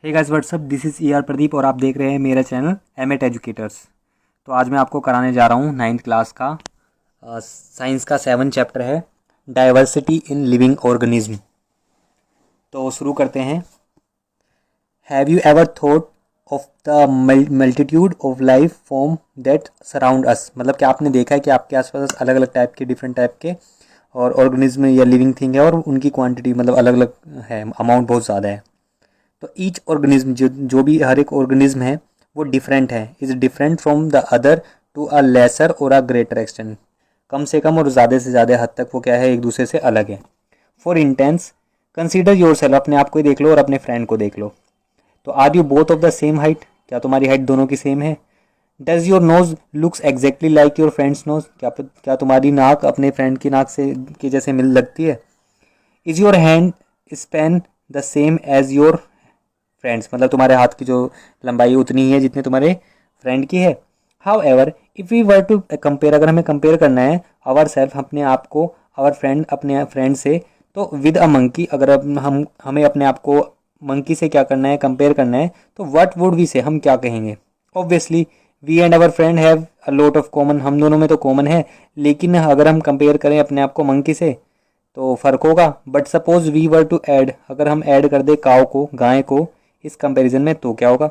Hey guys what's up, this is ER Pradeep और आप देख रहे हैं मेरा चैनल एमएट एजुकेटर्स। तो आज मैं आपको कराने जा रहा हूँ 9th क्लास का साइंस का 7 चैप्टर है डाइवर्सिटी इन लिविंग ऑर्गेनिज्म। तो शुरू करते हैं। Have you ever thought of the multitude of life form that surround us, मतलब कि आपने देखा है कि आपके आसपास अलग अलग टाइप के डिफरेंट टाइप के और ऑर्गेनिज्म या लिविंग थिंग है और उनकी क्वांटिटी मतलब अलग अलग है, अमाउंट बहुत ज़्यादा है। तो ईच ऑर्गेनिज्म जो भी हर एक ऑर्गेनिज्म है वो डिफरेंट है, is different from the other two a lesser or a greater extent. कम से कम और ज़्यादा से ज़्यादा हद तक वो क्या है, एक दूसरे से अलग है। For intense consider your self, अपने आप को ही देख लो और अपने फ्रेंड को देख लो। तो are you both of the same height, क्या तुम्हारी हाइट दोनों की सेम है? Does your nose looks exactly like your friend's nose, क्या तुम्हारी नाक अपने फ्रेंड की नाक से के जैसे मिल लगती है? Is your hand span the same as your friend's, मतलब तुम्हारे हाथ की जो लंबाई उतनी ही है जितनी तुम्हारे फ्रेंड की है। However if we were to compare, अगर हमें कंपेयर करना है आवर सेल्फ अपने आप को, आवर फ्रेंड अपने फ्रेंड से, तो विद अ मंकी, अगर हम हमें अपने आप को मंकी से क्या करना है, कंपेयर करना है, तो व्हाट वुड वी से, हम क्या कहेंगे? Obviously we and our friend have a lot of common, हम दोनों में तो कॉमन है, लेकिन अगर हम कंपेयर करें अपने आप को मंकी से तो फ़र्क होगा। But suppose we were to add, अगर हम ऐड कर दे काव को, गाय को इस कंपैरिजन में, तो क्या होगा?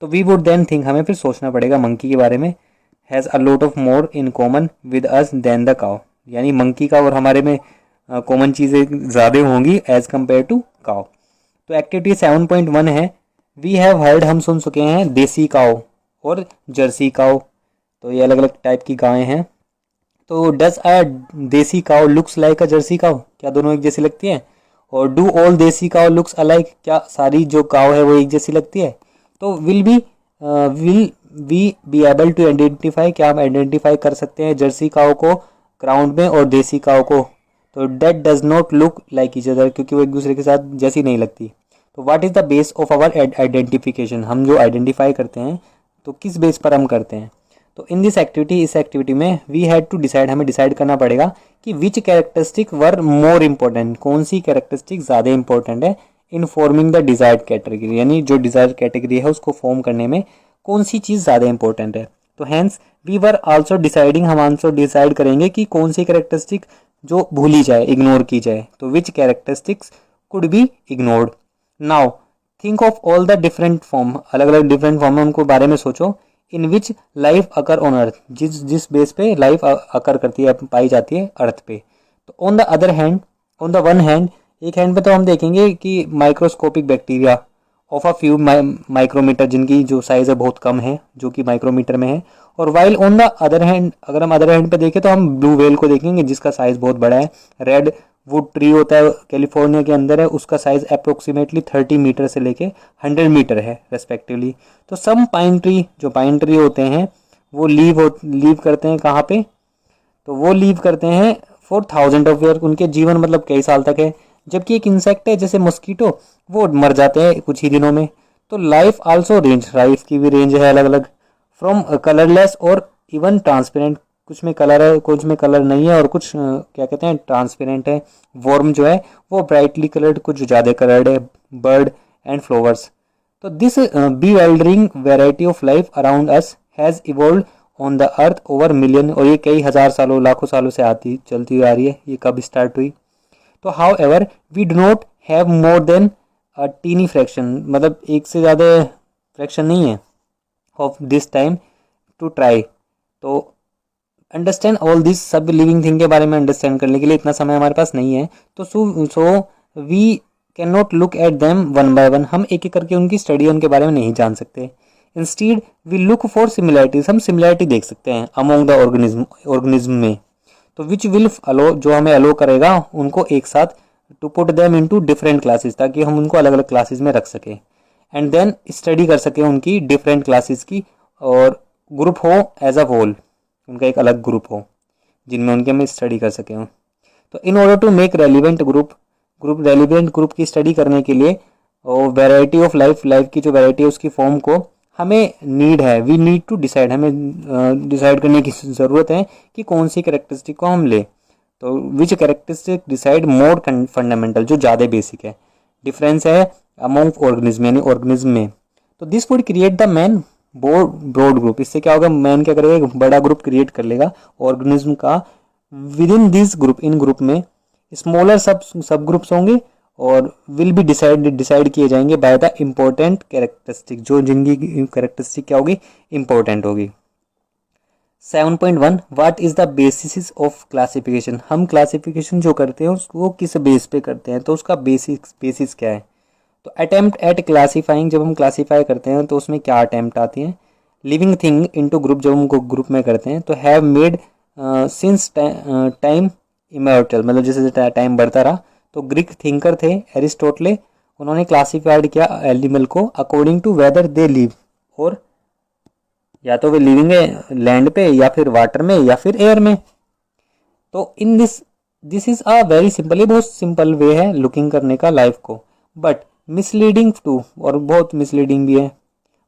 तो वी वुड देन थिंक, हमें फिर सोचना पड़ेगा मंकी के बारे में, has a lot of more in common with us than the cow, यानी मंकी का और हमारे में कॉमन चीज़ें ज़्यादा होंगी एज कम्पेयर टू काव। तो एक्टिविटी 7.1 है, वी हैव हर्ड, हम सुन चुके हैं देसी काव और जर्सी काव, तो ये अलग अलग टाइप की गायें हैं। तो डज अ देसी काव लुक्स लाइक अ जर्सी काव, क्या दोनों एक जैसी लगती हैं? और डू ऑल देसी काव लुक्स अलाइक, क्या सारी जो काव है वो एक जैसी लगती है? तो will we be able to identify, क्या हम आइडेंटिफाई कर सकते हैं जर्सी काव को ग्राउंड में और देसी काव को? तो date does not look like each other, क्योंकि वो एक दूसरे के साथ जैसी नहीं लगती। तो what is the base of our identification, हम जो आइडेंटिफाई करते हैं तो किस बेस पर हम करते हैं? तो इन दिस एक्टिविटी, इस एक्टिविटी में वी हैड टू डिसाइड, हमें डिसाइड करना पड़ेगा कि विच कैरेक्टरिस्टिक वर मोर इंपॉर्टेंट, कौन सी कैरेक्टरिस्टिक ज़्यादा इंपॉर्टेंट है in forming the desired category, यानी जो डिजायर्ड कैटेगरी है उसको फॉर्म करने में कौन सी चीज़ ज़्यादा इंपॉर्टेंट है। तो hence we were also deciding, हम आल्सो डिसाइड करेंगे कि कौन सी कैरेक्टरिस्टिक जो भूली जाए, इग्नोर की जाए, तो which characteristics could be ignored. Now think of all the different form, अलग अलग डिफरेंट फॉर्म है उनको बारे में सोचो, इन विच लाइफ अकर ऑन अर्थ, जिस जिस बेस पे लाइफ अकर करती है, पाई जाती है अर्थ पे। तो on the other hand, on the one hand, एक हैंड पे तो हम देखेंगे कि microscopic bacteria of a few micrometer, जिनकी जो साइज है बहुत कम है, जो कि माइक्रोमीटर में है। और while on the other hand, अगर हम अदर हैंड पे देखें तो हम ब्लू व्हेल को देखेंगे जिसका साइज बहुत बड़ा है। रेड वुड ट्री होता है कैलिफोर्निया के अंदर है, उसका साइज अप्रोक्सीमेटली 30 मीटर से लेके 100 मीटर है रेस्पेक्टिवली। तो सम पाइन ट्री, जो पाइन ट्री होते हैं वो लीव करते हैं कहाँ पे? तो वो लीव करते हैं फॉर 1000 ऑफ ईयर, उनके जीवन मतलब कई साल तक है। जबकि एक इंसेक्ट है जैसे मॉस्किटो, वो मर जाते हैं कुछ ही दिनों में। तो लाइफ आल्सो रेंज, लाइफ की भी रेंज है अलग अलग, फ्रॉम कलरलेस और इवन ट्रांसपेरेंट, कुछ में कलर है कुछ में कलर नहीं है, और कुछ क्या कहते हैं ट्रांसपेरेंट है। वर्म जो है वो ब्राइटली कलर्ड, कुछ ज़्यादा कलर्ड है। Bird and flowers. तो this bewildering variety of life around us has evolved on the earth over million, और ये कई हजार सालों लाखों सालों से आती चलती आ रही है। ये कब स्टार्ट हुई? तो however we do not have more than a tiny fraction, मतलब एक से ज़्यादा फ्रैक्शन नहीं है of this time to try. तो अंडरस्टैंड ऑल दिस, सब लिविंग थिंग के बारे में अंडरस्टैंड करने के लिए इतना समय हमारे पास नहीं है। तो so we can not look at them one by one, हम एक एक करके उनकी स्टडी, उनके बारे में नहीं जान सकते। Instead we look for similarities, हम सिमिलैरिटी देख सकते हैं अमोंग द ऑर्गेनिज्म में। तो विच विल अलो, जो हमें अलो करेगा उनको एक साथ, to put them into different classes, ताकि हम उनको अलग अलग क्लासेस में रख सकें। एंड देन स्टडी कर सकें उनकी डिफरेंट क्लासेस की, और ग्रुप हो एज अ होल, उनका एक अलग ग्रुप हो जिनमें उनके हम स्टडी कर सकें। तो in order to make relevant relevant group की स्टडी करने के लिए, और वैरायटी ऑफ लाइफ की जो वैरायटी है उसकी फॉर्म को हमें नीड है, वी नीड टू डिसाइड, हमें डिसाइड करने की ज़रूरत है कि कौन सी कैरेक्टरिस्टिक को हम ले। तो विच कैरेक्टरिस्टिक डिसाइड मोर फंडामेंटल, जो ज़्यादा बेसिक है। डिफरेंस है अमोंग ऑर्गेनिज्म यानी ऑर्गेनिज्म में। तो this would create the main broad group. इससे क्या होगा, मैन क्या करेगा, एक बड़ा ग्रुप क्रिएट कर लेगा ऑर्गेनिज्म का। With in this group, in group में स्मॉलर सब ग्रुप्स होंगे और विल बी डिसाइड किए जाएंगे बाय द इम्पोर्टेंट कैरेक्टरिस्टिक, जो जिनकी कैरेक्टरिस्टिक क्या होगी, इंपॉर्टेंट होगी। 7.1 what is the basis of classification. हम क्लासिफिकेशन जो करते हैं उसको किस बेस पे करते हैं, तो उसका बेसिस क्या है। तो अटेम्प्ट एट क्लासीफाइंग, जब हम क्लासीफाई करते हैं तो उसमें क्या अटेम्प्ट आती हैं। लिविंग थिंग इनटू ग्रुप, जब हम ग्रुप में करते हैं तो have made since time immortal, मतलब जैसे टाइम बढ़ता रहा। तो ग्रीक थिंकर थे एरिस्टोटले, उन्होंने क्लासीफाइड किया एनिमल को according to whether they live, और या तो वे लिविंग है लैंड पे या फिर वाटर में या फिर एयर में। तो in this is a very simple, ये बहुत सिंपल वे है लुकिंग करने का लाइफ को, बट मिसलीडिंग टू, और बहुत मिसलीडिंग भी है,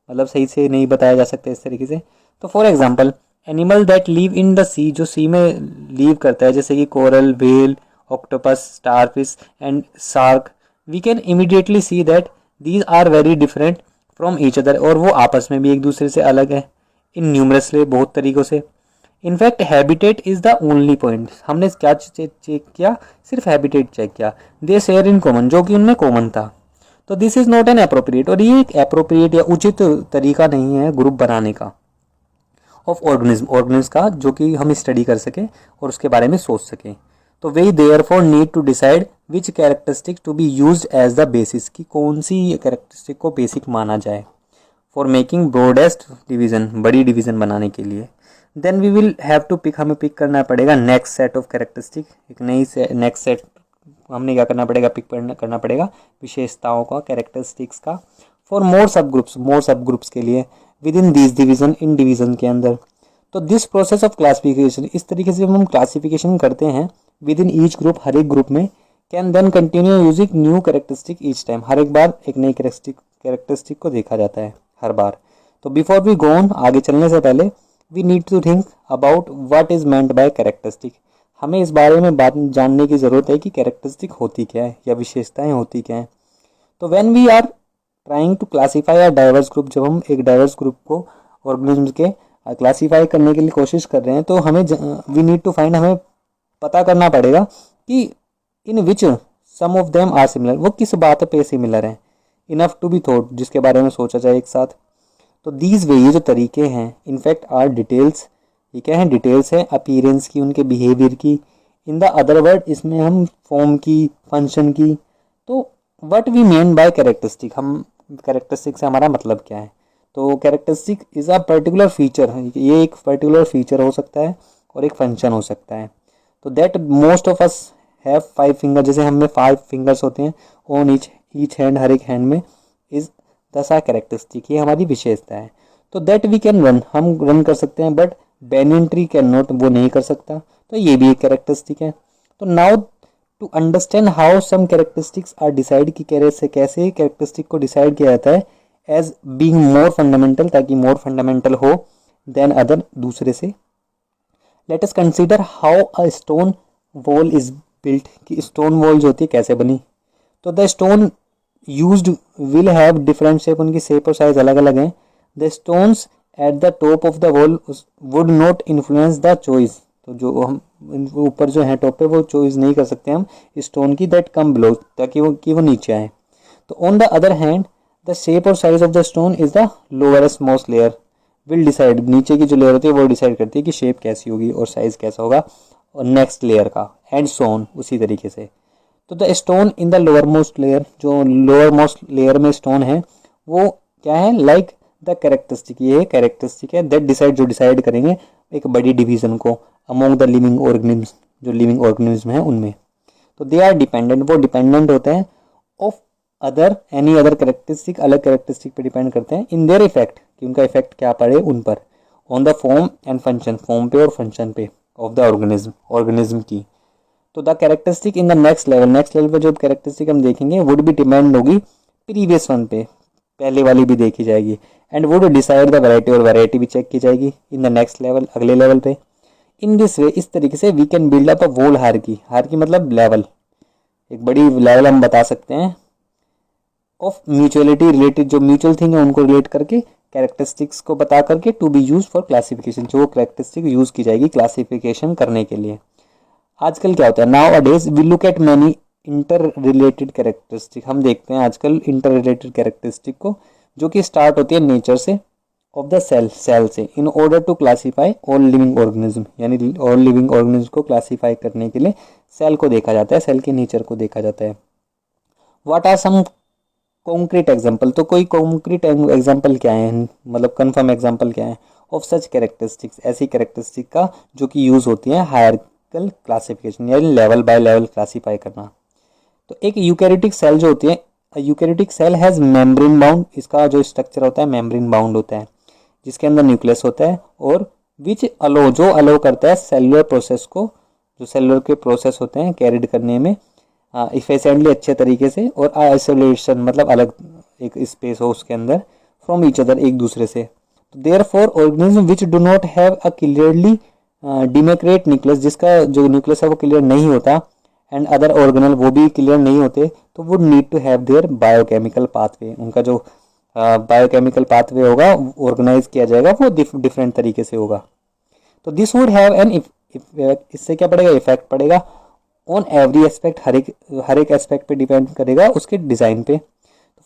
मतलब सही से नहीं बताया जा सकता इस तरीके से। तो for example animal that live in the sea, जो सी में लीव करता है, जैसे कि coral, whale, octopus, starfish and shark, we can immediately see that these are very different from each other, और वो आपस में भी एक दूसरे से अलग है इन न्यूमरस वे, बहुत तरीकों से। In fact habitat is the only point, हमने क्या चेक किया, सिर्फ हैबिटेट चेक किया। दे शेयर इन कॉमन, जो कि उनमें कॉमन था। तो this is not an appropriate, और ये एक अप्रोप्रिएट या उचित तरीका नहीं है ग्रुप बनाने का ऑफ ऑर्गेनिज्म का, जो कि हम स्टडी कर सके और उसके बारे में सोच सके। तो we therefore need to decide which characteristic to be used as the basis, की कौन सी कैरेक्टरिस्टिक को बेसिक माना जाए फॉर मेकिंग ब्रॉडेस्ट डिवीजन, बड़ी डिवीजन बनाने के लिए। Then we will have to pick, हमें पिक करना पड़ेगा नेक्स्ट सेट ऑफ कैरेक्टरिस्टिक, एक नई नेक्स्ट सेट हमने क्या करना पड़ेगा, पिक करना पड़ेगा विशेषताओं का, कैरेक्टरिस्टिक्स का, फॉर मोर सब ग्रुप्स के लिए with in this division, in division के अंदर। तो दिस प्रोसेस ऑफ क्लासिफिकेशन, इस तरीके से हम क्लासिफिकेशन करते हैं विद इन ईच ग्रुप, हर एक ग्रुप में, can then continue using new characteristic each time, हर एक बार एक नई कैरेक्टरिस्टिक को देखा जाता है हर बार। तो बिफोर वी गो ऑन, आगे चलने से पहले, we need to think about what is meant by characteristic, हमें इस बारे में बात जानने की ज़रूरत है कि कैरेक्टरिस्टिक होती क्या है या विशेषताएं होती क्या है। तो when we are trying to classify a diverse group, जब हम एक डाइवर्स ग्रुप को ऑर्गेनिज्म के क्लासीफाई करने के लिए कोशिश कर रहे हैं, तो हमें वी नीड टू फाइंड, हमें पता करना पड़ेगा कि इन विच सम ऑफ देम आर सिमिलर, वो किस बात पे सिमिलर हैं, इनफ टू बी थॉट, जिसके बारे में सोचा जाए एक साथ। तो दीज वे, ये जो तरीके हैं, इनफैक्ट आर डिटेल्स, ये क्या है, डिटेल्स है अपीयरेंस की, उनके बिहेवियर की। इन द अदर वर्ड, इसमें हम फॉर्म की, फंक्शन की। तो what we mean by characteristic, हम कैरेक्टरिस्टिक से हमारा मतलब क्या है। तो characteristic is a particular feature, ये एक पर्टिकुलर फीचर हो सकता है और एक फंक्शन हो सकता है। तो that most of us have 5 finger, जैसे हमें 5 फिंगर्स होते हैं ऑन ईच हैंड, हर एक हैंड में, इज दसा कैरेक्टरिस्टिक, ये हमारी विशेषता है। तो दैट वी कैन रन, हम रन कर सकते हैं, but banyan tree can not, वो नहीं कर सकता। तो ये भी एक कैरेक्टरिस्टिक है। तो now to understand how some characteristics are decide, की कैसे कैरेक्टरिस्टिक को डिसाइड किया जाता है एज बीइंग मोर फंडामेंटल, ताकि मोर फंडामेंटल हो देन अदर, दूसरे से। Let us consider how a stone wall is built, कि स्टोन वॉल जो होती है कैसे बनी। तो the stone used will have different shape, उनकी शेप और साइज अलग अलग हैं। The stones at the top of the wall would not influence the choice, तो जो हम ऊपर जो है टॉप पे, वो चॉइस नहीं कर सकते हम स्टोन की, दैट कम बिलो, ताकि वो नीचे आए। तो on the other hand the shape और size of the stone is the lowerest most layer will decide, नीचे की जो लेयर होती है वो डिसाइड करती है कि शेप कैसी होगी और साइज कैसा होगा और नेक्स्ट लेयर का, एंड सो ऑन, उसी तरीके से। तो the stone in the lower most layer, जो लोअर मोस्ट लेयर में स्टोन है, वो क्या है, लाइक द कैरेक्टरिस्टिक, ये कैरेक्टरिस्टिक है दैट डिसाइड, जो डिसाइड करेंगे एक बड़ी डिवीजन को अमोंग द लिविंग ऑर्गेनिज्म, जो लिविंग ऑर्गेनिज्म है उनमें। तो दे आर डिपेंडेंट, वो डिपेंडेंट होते हैं of other any other characteristic, अलग कैरेक्टरिस्टिक पे डिपेंड करते हैं इन देयर इफेक्ट, कि उनका इफेक्ट क्या पड़े उन पर, on the form and function, form पे और फंक्शन पे ऑफ द ऑर्गेनिज्म की। तो the characteristic in the next level पे जो कैरेक्टरिस्टिक हम देखेंगे वुड भी डिपेंड होगी प्रीवियस वन पे, पहले वाली भी देखी जाएगी, and would decide the variety, और वैरायटी भी चेक की जाएगी इन द नेक्स्ट लेवल, अगले लेवल पे। इन दिस वे, इस तरीके से we can build up a whole hierarchy, hierarchy मतलब लेवल, एक बड़ी लेवल हम बता सकते हैं ऑफ म्यूचुअलिटी रिलेटेड, जो म्यूचुअल थिंग है उनको रिलेट करके कैरेक्टरिस्टिक्स को बता करके to be use for classification, जो कैरेक्टरिस्टिक यूज की जाएगी क्लासिफिकेशन करने के लिए। आजकल क्या होता है, nowadays we look at many interrelated characteristic, हम देखते हैं आजकल इंटर रिलेटेड कैरेक्टरिस्टिक को, जो कि स्टार्ट होती है नेचर से, ऑफ द सेल से, in order to classify all living organism, यानी ऑल लिविंग ऑर्गेनिज्म को क्लासीफाई करने के लिए सेल को देखा जाता है, सेल के नेचर को देखा जाता है। What are some concrete example, तो कोई कॉन्क्रीट एग्जाम्पल क्या है, मतलब कन्फर्म एग्जाम्पल क्या है ऑफ सच कैरेक्टरिस्टिक्स, ऐसी कैरेक्टरिस्टिक का जो कि यूज होती है हायरार्किकल क्लासिफिकेशन, यानी लेवल बाय लेवल क्लासीफाई करना। तो एक यूकैरियोटिक सेल जो होती है, eukaryotic cell has membrane bound, इसका जो स्ट्रक्चर होता है मेम्ब्रेन बाउंड होता है, जिसके अंदर न्यूक्लियस होता है, और विच अलो, जो अलो करता है सेलुलर प्रोसेस को, जो सेलुलर के प्रोसेस होते हैं कैरिड करने में इफिशिएंटली, अच्छे तरीके से, और आइसोलेशन मतलब अलग एक स्पेस हो उसके अंदर, फ्रॉम ईच अदर, एक दूसरे से। Therefore organism which do not have a clearly demarcated nucleus, जिसका जो न्यूक्लियस है वो क्लियर नहीं होता, एंड अदर ऑर्गेनल वो भी क्लियर नहीं होते, तो would need to have their biochemical pathway, उनका जो बायोकेमिकल पाथवे होगा ऑर्गेनाइज किया जाएगा वो डिफरेंट तरीके से होगा। तो दिस वुड हैव एन, इससे क्या पड़ेगा, इफेक्ट पड़ेगा ऑन एवरी एस्पेक्ट, हर एक एस्पेक्ट पे डिपेंड करेगा उसके डिज़ाइन पे।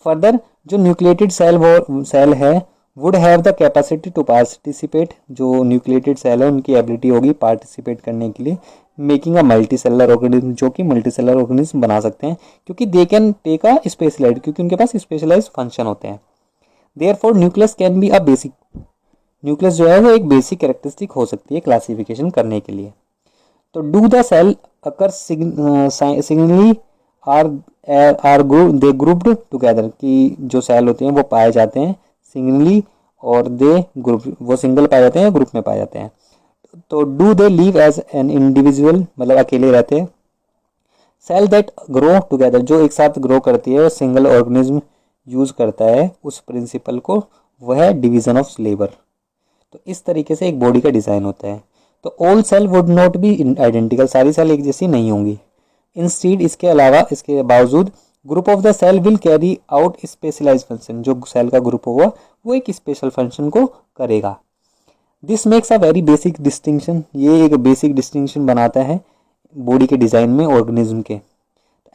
फर्दर जो न्यूक्लिएटेड सेल है would have the capacity to participate, जो न्यूक्लिएटेड सेल है उनकी एबिलिटी होगी पार्टिसिपेट करने के लिए, making a multicellular organism, जो कि मल्टी सेलर ऑर्गेनिज्म बना सकते हैं, क्योंकि they can take a specialized, क्योंकि उनके पास स्पेशलाइज्ड फंक्शन होते हैं। Therefore nucleus can be a basic, nucleus जो है वो एक बेसिक कैरेक्टरिस्टिक हो सकती है क्लासिफिकेशन करने के लिए। तो do the cell occur singly are they grouped together, कि जो सेल होते हैं वो पाए जाते हैं सिंगली, और दे ग्रुप, वो सिंगल पाए जाते हैं, ग्रुप में पाए जाते हैं। तो do they live as an individual, मतलब अकेले रहते हैं। सेल दैट ग्रो टुगेदर, जो एक साथ ग्रो करती है, सिंगल ऑर्गेनिज्म यूज करता है उस प्रिंसिपल को, वह है डिवीजन ऑफ लेबर। तो इस तरीके से एक बॉडी का डिजाइन होता है। तो all cell would not be identical, सारी सेल एक जैसी नहीं होंगी। इंस्टीड, इसके अलावा, इसके बावजूद, group of the cell will carry out specialized function, जो सेल का ग्रुप होगा वो एक स्पेशल फंक्शन को करेगा। This makes a very basic distinction, ये एक बेसिक डिस्टिंक्शन बनाता है बॉडी के डिजाइन में ऑर्गेनिज्म के।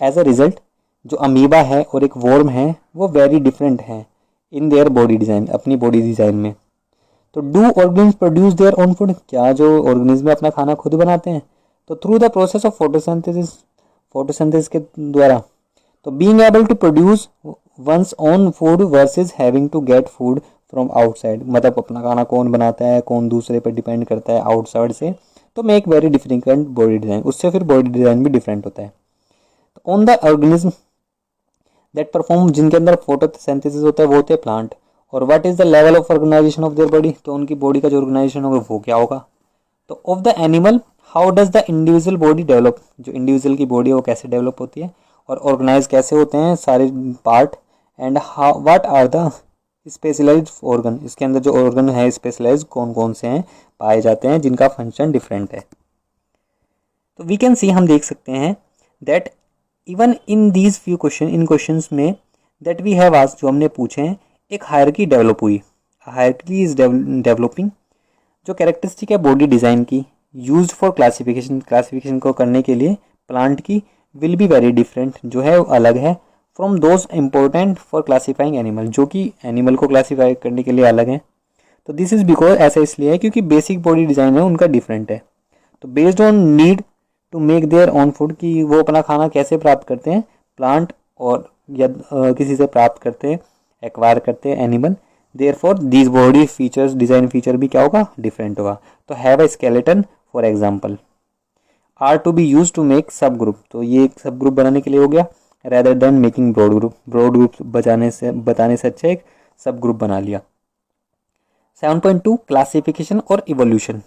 एज अ रिजल्ट जो अमीबा है और एक वर्म है वो वेरी डिफरेंट है इन देयर बॉडी डिजाइन, अपनी बॉडी डिजाइन में। तो do organism produce their own food, क्या जो ऑर्गेनिज्म अपना खाना खुद बनाते हैं? तो through the process of photosynthesis, photosynthesis के द्वारा। तो being able to produce one's own food versus having to get food from outside, मतलब अपना खाना कौन बनाता है, कौन दूसरे पर डिपेंड करता है आउटसाइड से, तो make very different body design, उससे फिर बॉडी डिजाइन भी डिफरेंट होता है। तो on the organism that perform, जिनके अंदर फोटोसिंथेसिस होता है वो होते हैं प्लांट। और what is the level of organization of their body, तो उनकी बॉडी का जो ऑर्गेनाइजेशन होगा वो क्या होगा। तो of the animal, how does the individual body develop, जो इंडिविजुअल की बॉडी है वो कैसे डेवलप होती है और ऑर्गेनाइज कैसे होते हैं सारे part. And how what are the specialized organ, इसके अंदर जो ऑर्गन है स्पेशलाइज कौन कौन से हैं पाए जाते हैं जिनका फंक्शन डिफरेंट है। तो वी कैन सी, हम देख सकते हैं that even in these few question, in questions में दैट वी हैव आस्क्ड, जो हमने पूछे हैं, एक हायरार्की डेवलप हुई, हायरार्की इज डेवलपिंग। जो कैरेक्टरिस्टिक है बॉडी डिज़ाइन की यूज्ड फॉर क्लासिफिकेशन, क्लासिफिकेशन को करने के लिए प्लांट की, विल बी वेरी डिफरेंट, जो है वो अलग है, from those important for classifying animal, जो कि एनिमल को क्लासीफाई करने के लिए अलग है। तो दिस इज बिकॉज, ऐसा इसलिए है क्योंकि बेसिक बॉडी डिज़ाइन है उनका डिफरेंट है। तो based on need to make their own food, कि वो अपना खाना कैसे प्राप्त करते हैं, प्लांट और या किसी से प्राप्त करते हैं, एक्वायर करते हैं animal. Therefore these body features, design feature भी क्या होगा, डिफरेंट होगा। तो have a skeleton for example, are to be use to make subgroup, तो ये एक सब ग्रुप बनाने के लिए हो गया, rather than making broad group, broad group बताने से अच्छा एक सब ग्रुप बना लिया। 7.2 क्लासिफिकेशन और इवोल्यूशन।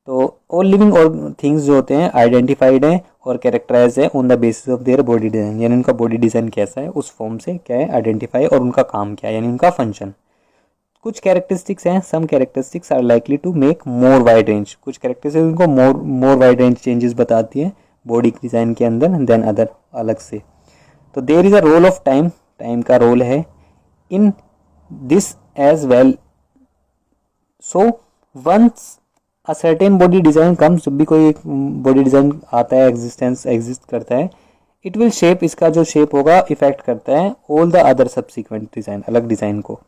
तो ऑल लिविंग और थिंग्स जो होते हैं आइडेंटिफाइड हैं और कैरेक्टराइज है on the basis of their body design, यानी उनका बॉडी डिजाइन कैसा है उस फॉर्म से क्या है आइडेंटिफाई, और उनका काम क्या है यानी उनका फंक्शन। कुछ कैरेक्टरिस्टिक्स हैं, some characteristics are likely to make more wide range, कुछ कैरेक्टरिस्टिक्स उनको मोर वाइड रेंज चेंजेस बताती है बॉडी डिजाइन के अंदर देन अदर, अलग से। तो there is a role of time time का रोल है in this as well. So once a certain body design comes, जब भी कोई बॉडी डिज़ाइन आता है, एग्जिस्ट करता है, इट विल शेप, इसका जो शेप होगा इफेक्ट करता है all the other subsequent design, अलग डिज़ाइन को,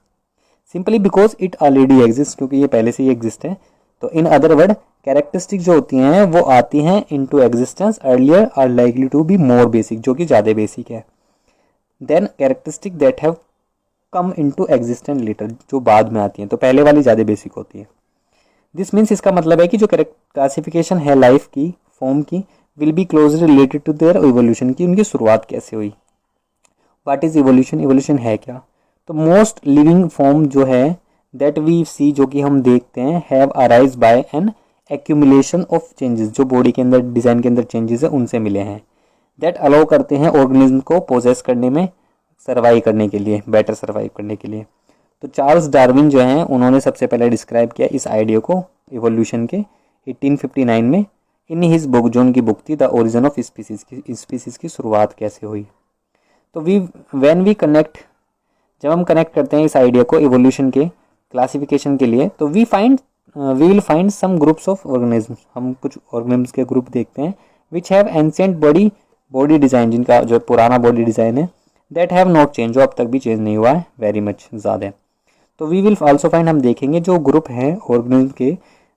simply because it already exist, क्योंकि ये पहले से ही एग्जिस्ट है। तो इन अदर वर्ड कैरेक्टरिस्टिक जो होती हैं वो आती हैं into existence earlier are likely to be more basic, जो कि ज़्यादा बेसिक है, than characteristic that have come into existence later, जो बाद में आती हैं, तो पहले वाली ज़्यादा बेसिक होती है। दिस मीन्स, इसका मतलब है कि जो क्लासिफिकेशन है लाइफ की, फॉर्म की, will be closely related to their evolution, की उनकी शुरुआत कैसे हुई। व्हाट इज इवोल्यूशन, इवोल्यूशन है क्या। तो मोस्ट लिविंग फॉर्म जो है दैट वी सी, जो कि हम देखते हैं, have arise by an accumulation of changes, जो बॉडी के अंदर, डिज़ाइन के अंदर चेंजेस है उनसे मिले हैं, दैट अलाउ करते हैं ऑर्गेनिज्म को पोजेस करने में, सर्वाइव करने के लिए, बेटर सर्वाइव करने के लिए। तो चार्ल्स डार्विन जो हैं उन्होंने सबसे पहले डिस्क्राइब किया इस आइडिया को इवोल्यूशन के 1859 में इन हिज बुक, जो उनकी बुक थी द ओरिजिन ऑफ स्पीसीज की शुरुआत कैसे हुई। तो व्हेन वी कनेक्ट, जब हम कनेक्ट करते हैं इस आइडिया को इवोल्यूशन के क्लासिफिकेशन के लिए, तो we will find some groups of organism, हम कुछ ऑर्गेनिज्म के ग्रुप देखते हैं which have ancient body design, जिनका जो पुराना बॉडी डिज़ाइन है, दैट हैव नॉट चेंज, जो अब तक भी चेंज नहीं हुआ है वेरी मच, ज़्यादा। तो वी विल आल्सो फाइंड, हम देखेंगे जो ग्रुप है ऑर्गेनिज्म के,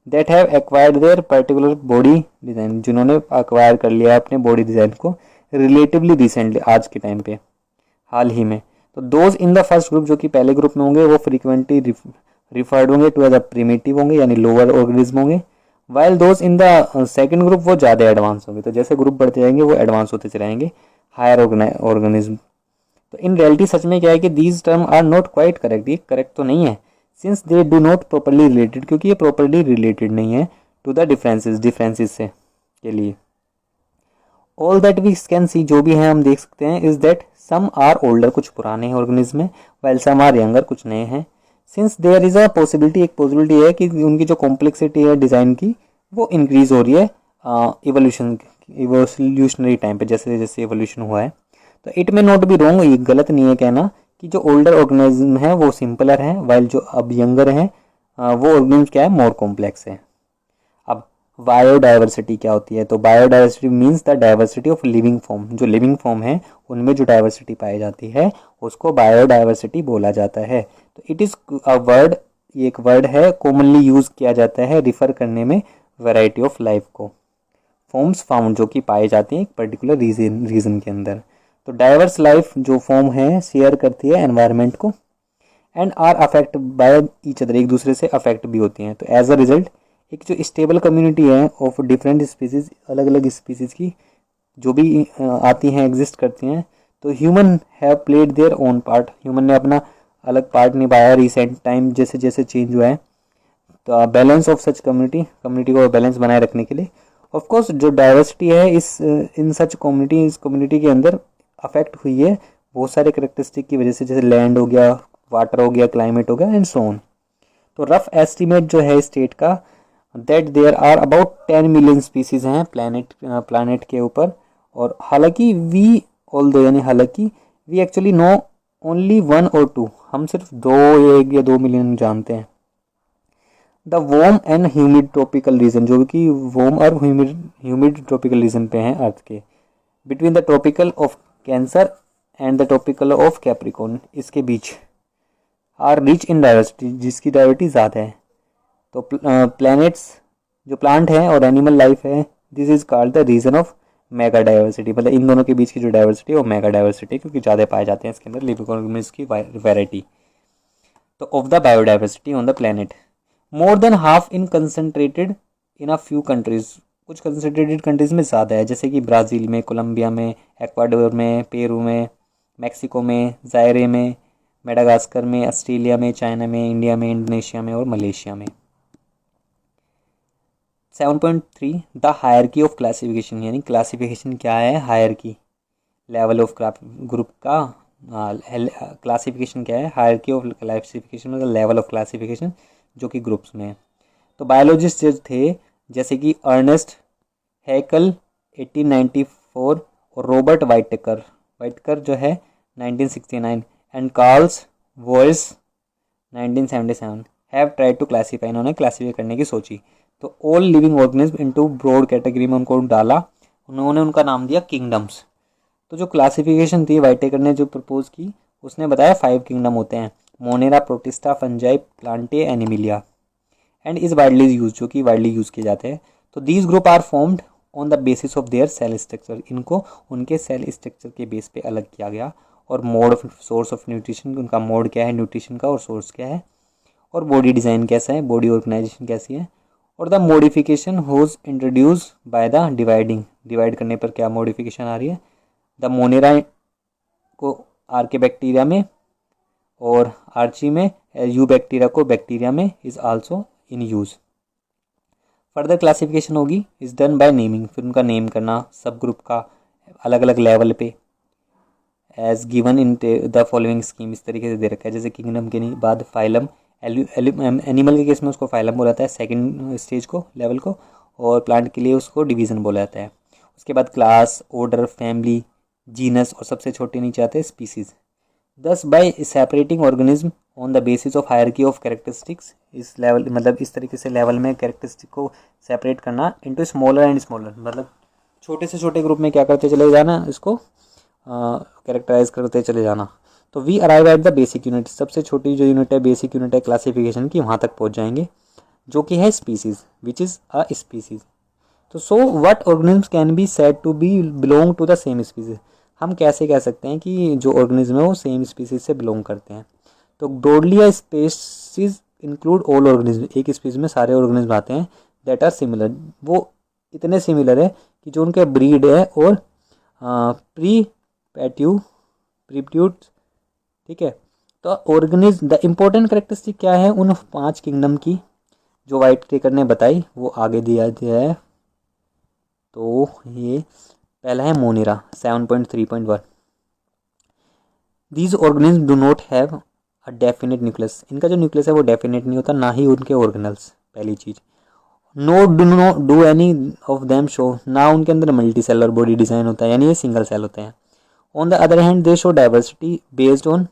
that have acquired there particular body design, जिन्होंने एक्वायर कर लिया अपने बॉडी डिज़ाइन को रिलेटिवली रिसेंटली, आज के टाइम पे, हाल ही में। तो those in the first group, जो कि पहले ग्रुप में होंगे, वो फ्रीक्वेंटली रिफर्ड होंगे टू एज अ प्रिमिटिव होंगे, यानी लोअर ऑर्गेनिज्म होंगे, while those in the second group वो ज़्यादा एडवांस होंगे। तो जैसे ग्रुप बढ़ते जाएंगे वो एडवांस होते चले जाएंगे, हायर ऑर्गेनिज्म। तो इन रियलिटी सच में क्या है कि these term are not quite correct, ये करेक्ट तो नहीं है, since they do not properly related, क्योंकि ये प्रॉपरली रिलेटेड नहीं है टू द डिफरेंसेस से के लिए। All that we can see, जो भी है हम देख सकते हैं, is that some are older, कुछ पुराने हैं ऑर्गेनिज्म में, वाइल सम आर यंगर, कुछ नए हैं। Since there is a possibility, एक पॉसिबिलिटी है कि उनकी जो कॉम्प्लेक्सिटी है डिज़ाइन की वो इंक्रीज हो रही है इवोल्यूशनरी टाइम पे, जैसे जैसे इवोल्यूशन हुआ है। तो इट में नॉट बी रॉन्ग, ये गलत नहीं है कहना कि जो ओल्डर ऑर्गेनिज्म है वो सिंपलर है, वाइल जो अब यंगर हैं वो ऑर्गेनिज्म क्या है, मोर कॉम्प्लेक्स है। अब बायोडाइवर्सिटी क्या होती है, तो biodiversity means the diversity of living form, जो लिविंग फॉर्म है उनमें जो डाइवर्सिटी पाई जाती है उसको बायोडाइवर्सिटी बोला जाता है। तो इट इज़ अ वर्ड, ये एक वर्ड है, कॉमनली यूज किया जाता है रिफर करने में वैरायटी ऑफ लाइफ को, फॉर्म्स फाउंड, जो कि पाए जाते हैं एक पर्टिकुलर रीजन के अंदर। तो डाइवर्स लाइफ जो फॉर्म है शेयर करती है एनवायरनमेंट को, and are affect by each other, एक दूसरे से अफेक्ट भी होती हैं। तो एज अ रिजल्ट एक जो स्टेबल कम्युनिटी है ऑफ डिफरेंट स्पीसीज, अलग अलग स्पीसीज की जो भी आती हैं, एग्जिस्ट करती हैं, तो human have played their own part, human ने अपना अलग पार्ट निभाया रिसेंट टाइम, जैसे जैसे चेंज हुआ है। तो बैलेंस ऑफ सच कम्युनिटी को बैलेंस बनाए रखने के लिए, ऑफ कोर्स जो डाइवर्सिटी है इस इन सच कम्युनिटी, इस कम्युनिटी के अंदर अफेक्ट हुई है बहुत सारे करेक्टरिस्टिक की वजह से, जैसे लैंड हो गया, वाटर हो गया, क्लाइमेट हो गया, एंड सो ऑन। तो रफ एस्टीमेट जो है स्टेट का, that there are about 10 million species हैं प्लानट के ऊपर। और हालांकि हालांकि we actually know only 1 or 2, हम सिर्फ 1 या 2 मिलियन जानते हैं। The warm and humid tropical region, जो कि वार्म और ह्यूमिड ट्रॉपिकल रीजन पे हैं अर्थ के, between the tropical of Cancer and the tropical of Capricorn, इसके बीच, आर रिच इन डाइवर्सिटी, जिसकी डाइवर्सिटी ज़्यादा है। तो प्लैनेट्स जो प्लांट हैं और एनिमल लाइफ है, this is called the region of mega diversity, मतलब इन दोनों के बीच की जो डाइवर्सिटी है वो मेगा डाइवर्सिटी, क्योंकि ज़्यादा पाए जाते हैं इसके अंदर लिविंग ऑर्गेनिज्म्स की वैरायटी। तो of the biodiversity on the planet, more than half in concentrated in a few countries, कुछ कंसनट्रेटेड कंट्रीज में ज़्यादा है, जैसे कि ब्राज़ील में, कोलंबिया में, एक्वाडोर में, पेरू में, मैक्सिको में, जायरे में, मेडागास्कर में, ऑस्ट्रेलिया में, चाइना में, इंडिया में, इंडोनेशिया में और मलेशिया में। 7.3 द हायरकी ऑफ क्लासिफिकेशन, यानी क्लासिफिकेशन क्या है, हायरकी, लेवल ऑफ ग्रुप का क्लासिफिकेशन क्या है, हायरकी ऑफ क्लासिफिकेशन मतलब लेवल ऑफ क्लासिफिकेशन जो कि ग्रुप्स में है। तो बायोलॉजिस्ट जो थे जैसे कि अर्नेस्ट हैकल 1894 और रॉबर्ट वाइटकर जो है 1969 and Carl's Woese 1977 have tried to classify, इन्होंने क्लासीफाई करने की सोची। तो all living organism into broad category में उनको डाला, उन्होंने उनका नाम दिया किंगडम्स। तो जो क्लासिफिकेशन थी वाइटेकर ने जो प्रपोज की, उसने बताया 5 किंगडम होते हैं, Monera, Protista, Fungi, Plantae, Animalia and is widely use, जो कि वाइडली यूज किए जाते हैं। तो these group are formed on the basis of their cell structure, इनको उनके सेल स्ट्रक्चर के बेस पे अलग किया गया। और mode of source of nutrition, उनका मोड क्या है न्यूट्रिशन का और सोर्स क्या है, और बॉडी डिज़ाइन कैसा है, बॉडी ऑर्गेनाइजेशन कैसी है, और the modification whose introduce by the dividing, divide करने पर क्या मॉडिफिकेशन आ रही है। द मोनेरा को आर्के बैक्टीरिया में और आर्ची में, यू बैक्टीरिया को बैक्टीरिया में is also in use. Further classification होगी इज डन बाय नेमिंग, फिर उनका नेम करना सब ग्रुप का अलग अलग लेवल पे, as given in the following scheme, इस तरीके से दे रखा है। जैसे किंगडम के बाद फाइलम, एनिमल के केस में उसको फाइलम बोला जाता है सेकंड स्टेज को, लेवल को, और प्लांट के लिए उसको डिवीजन बोला जाता है। उसके बाद क्लास, ऑर्डर, फैमिली, जीनस, और सबसे छोटे नीचे आते हैं स्पीसीज। दस bye separating organism on the basis of hierarchy of characteristics, इस लेवल मतलब इस तरीके से लेवल में कैरेक्टरिस्टिक को सेपरेट करना इनटू स्मॉलर एंड स्मॉलर, मतलब छोटे से छोटे ग्रुप में क्या करते चले जाना, इसको कैरेक्टराइज करते चले जाना। तो we arrive at the basic unit, सबसे छोटी जो यूनिट है बेसिक यूनिट है क्लासिफिकेशन की, वहाँ तक पहुँच जाएंगे, जो कि है species, which is a species. तो so what organism can be said to be belong to the same species, हम कैसे कह सकते हैं कि जो ऑर्गेनिज्म है वो सेम स्पीसीज से बिलोंग करते हैं। तो broadly a species include all organism, एक स्पीसीज में सारे ऑर्गेनिज्म आते हैं दैट आर सिमिलर, वो इतने सिमिलर है कि जो उनके ब्रीड है और प्रीप्यूट, ठीक है। तो ऑर्गेनिज्म द इम्पोर्टेंट कैरेक्टरिस्टिक क्या है उन 5 किंगडम की जो वाइटेकर ने बताई, वो आगे दिया है। तो ये पहला है Monera 7.3.1, these organism do not have a definite nucleus, इनका जो न्यूक्लियस है वो डेफिनेट नहीं होता, ना ही उनके ऑर्गेनल्स, पहली चीज। No do any of them show, ना उनके अंदर मल्टी सेलर बॉडी डिजाइन होता है, यानी ये सिंगल सेल होते हैं। On the other hand they show diversity based on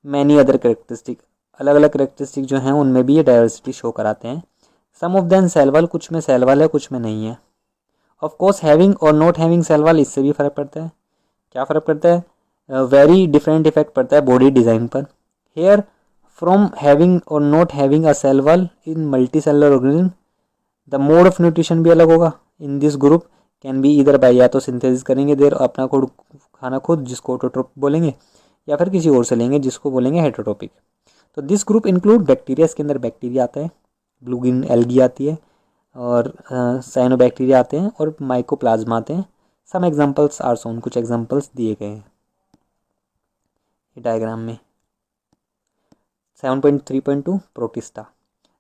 many other characteristic, अलग अलग करेक्टरिस्टिक जो हैं उनमें भी ये डाइवर्सिटी शो कराते हैं। सम ऑफ देम सेलवल, कुछ में सेलवल है कुछ में नहीं है। ऑफ कोर्स हैविंग और नॉट हैविंग सेलवल, इससे भी फर्क पड़ता है। क्या फ़र्क पड़ता है? वेरी डिफरेंट इफेक्ट पड़ता है बॉडी डिज़ाइन पर। हेयर फ्रॉम हैविंग और not having a cell wall in multicellular organism, the mode of nutrition भी अलग होगा in this group, can be either by, या तो सिंथेसिस करेंगे देर अपना खुद खाना खुद, जिसको ऑटोट्रोपिक बोलेंगे, या फिर किसी और से लेंगे जिसको बोलेंगे हेटरोटोपिक। तो दिस ग्रुप इंक्लूड बैक्टीरिया, इसके अंदर बैक्टीरिया आता है, ब्लू ग्रीन एल्गी आती है, और साइनोबैक्टीरिया आते हैं, और माइकोप्लाज्मा आते हैं। सम एग्जांपल्स आर शोन, कुछ एग्जांपल्स दिए गए हैं डायग्राम में। 7.3.2 प्रोटिस्टा,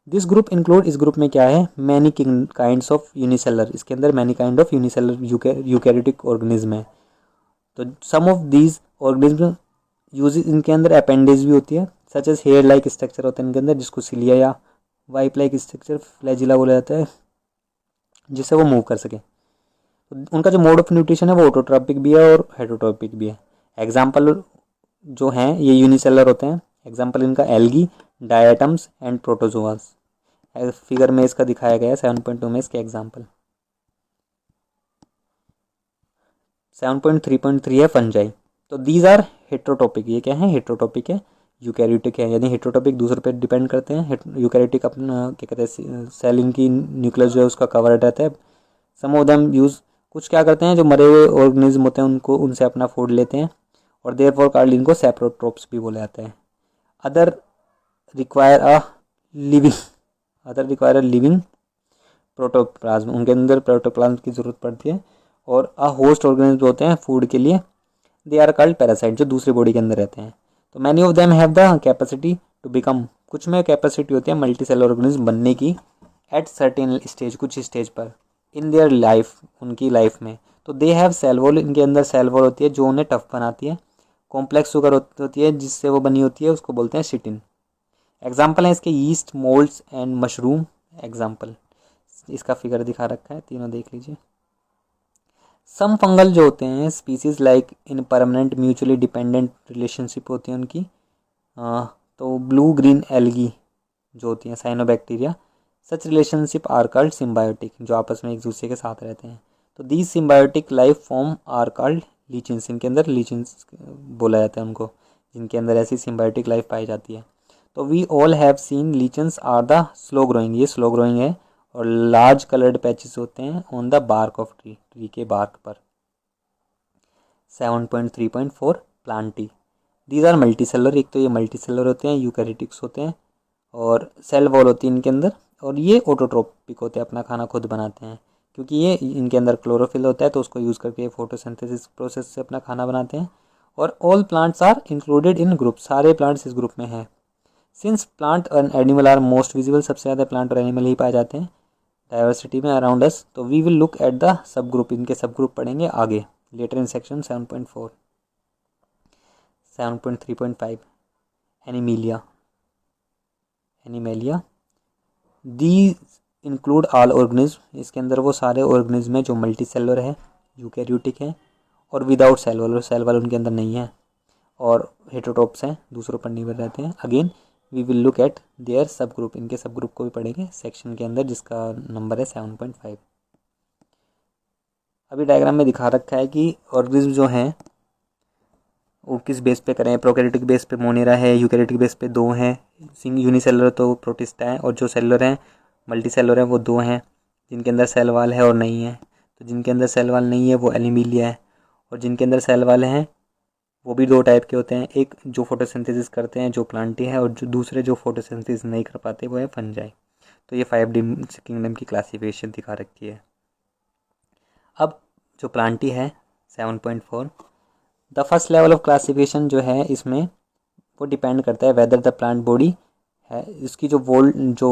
दिस ग्रुप इंक्लूड, इस ग्रुप में क्या है, मैनी काइंड्स ऑफ यूनिसेलर, इसके अंदर many kind of unicellular eukaryotic organism है। तो some of these organism use, इनके अंदर अपेंडेज भी होती है, such as hair like structure होता है इनके अंदर, जिसको सिलिया या वाइप लाइक स्ट्रक्चर फ्लैजिला बोला जाता है, जिससे वो मूव कर सके। तो उनका जो मोड ऑफ न्यूट्रिशन है वो ऑटोट्रॉपिक भी है और हेटरोट्रॉपिक भी है। एग्जाम्पल जो हैं ये यूनिसेलर होते हैं, एग्जाम्पल इनका एल्गी, डायटम्स एंड प्रोटोजोआस। फिगर में इसका दिखाया गया है 7.2 में इसके एग्जाम्पल। 7.3.3 है फंजाई, तो दीज आर हेट्रोटॉपिक, ये क्या है, हेट्रोटॉपिक है, यूकैरियोटिक है, यानी हेट्रोटॉपिक दूसरे पे डिपेंड करते हैं, यूकैरियोटिक अपना क्या कहते हैं, सेल इनकी न्यूक्लियस जो है उसका कवर्ड रहता है। सम ऑफ देम यूज, कुछ क्या करते हैं जो मरे हुए ऑर्गेनिज्म होते हैं उनको, उनसे अपना फूड लेते हैं, और देयर फॉर कार्ड इनको सेप्रोट्रोप्स भी बोले जाते हैं। Other require a living, other require a living protoplasm, उनके अंदर प्रोटोप्लाज्म की जरूरत पड़ती है, और अ होस्ट ऑर्गेनिज्म होते हैं फूड के लिए, दे आर कॉल्ड पैरासाइट, जो दूसरी बॉडी के अंदर रहते हैं। तो many of them have the capacity to become, कुछ में कैपेसिटी होती है मल्टी सेलुलर ऑर्गेनिज्म बनने की, एट सर्टेन स्टेज, कुछ स्टेज पर, इन देयर लाइफ, उनकी लाइफ में। तो दे हैव सेल वॉल, इनके अंदर सेल वॉल होती है जो उन्हें टफ बनाती है। कॉम्प्लेक्स शुगर होती है जिससे वो बनी होती है, उसको बोलते हैं चिटिन। एग्जाम्पल है इसके yeast, moulds and mushroom example. इसका फिगर दिखा रखा है, तीनों देख लीजिए। सम फंगल जो होते हैं species like in permanent mutually dependent relationship होती है उनकी। तो ब्लू ग्रीन एल्गी जो होती हैं cyanobacteria, such relationship are called symbiotic, जो आपस में एक दूसरे के साथ रहते हैं। तो these symbiotic life form are called lichens, इनके अंदर लीचिन्स बोला जाता है उनको, जिनके अंदर ऐसी सिम्बायोटिक लाइफ पाई जाती है। तो we all have seen lichens are the slow growing, ये स्लो ग्रोइंग है, और लार्ज कलर्ड पैचेस होते हैं on the bark of tree, tree के बार्क पर। 7.3.4 plantae, these are multi cellular, एक तो ये मल्टी सेलर होते हैं, यूकैरियोटिक्स होते हैं, और सेल वॉल होती है इनके अंदर, और ये ऑटोट्रोपिक होते हैं, अपना खाना खुद बनाते हैं, क्योंकि ये इनके अंदर क्लोरोफिल होता है तो उसको यूज़ करके फोटोसिंथेसिस प्रोसेस से अपना खाना बनाते हैं। और all plants are included in group, सारे प्लांट्स इस ग्रुप में हैं। Since plant and animal are most visible, सबसे ज़्यादा प्लांट और एनिमल ही पाए जाते हैं डाइवर्सिटी में अराउंड अस, तो we will look at the sub group, इनके सब ग्रुप पढ़ेंगे आगे later in section 7.4। 7.3.5 Animalia, Animalia, they include all organism, इसके अंदर वो सारे ऑर्गेनिज्म हैं जो मल्टी सेलुलर है, यूकैरियोटिक है, और without cell wall, cell wall उनके अंदर नहीं है, और हेटेरोट्रोप्स हैं, दूसरों पर निर्भर रहते हैं। Again we will look at their sub group, इनके सब ग्रुप को भी पढ़ेंगे सेक्शन के अंदर, जिसका नंबर है 7.5। अभी डायग्राम में दिखा रखा है कि ऑर्गेनिज्म जो हैं वो किस बेस पे करें, प्रोकैरियोटिक बेस पे मोनेरा है, यूकैरियोटिक बेस पे दो हैं, यूनिसेलुलर तो प्रोटिस्टा है, और जो सेलुलर हैं मल्टी सेलुलर हैं वो दो हैं, जिनके अंदर सेल वाल है और नहीं है। तो जिनके अंदर सेल वाल नहीं है वो एनिमीलिया है, और जिनके अंदर सेल वाल हैं वो भी दो टाइप के होते हैं, एक जो फोटोसिंथेसिस करते हैं जो प्लांटी है, और जो दूसरे जो फोटोसिंथेसिस नहीं कर पाते वो है फंजाई। तो ये 5 किंगडम की क्लासिफिकेशन दिखा रखी है। अब जो प्लांटी है 7.4, the first level of classification जो है इसमें वो डिपेंड करता है वेदर द प्लांट बॉडी है, इसकी जो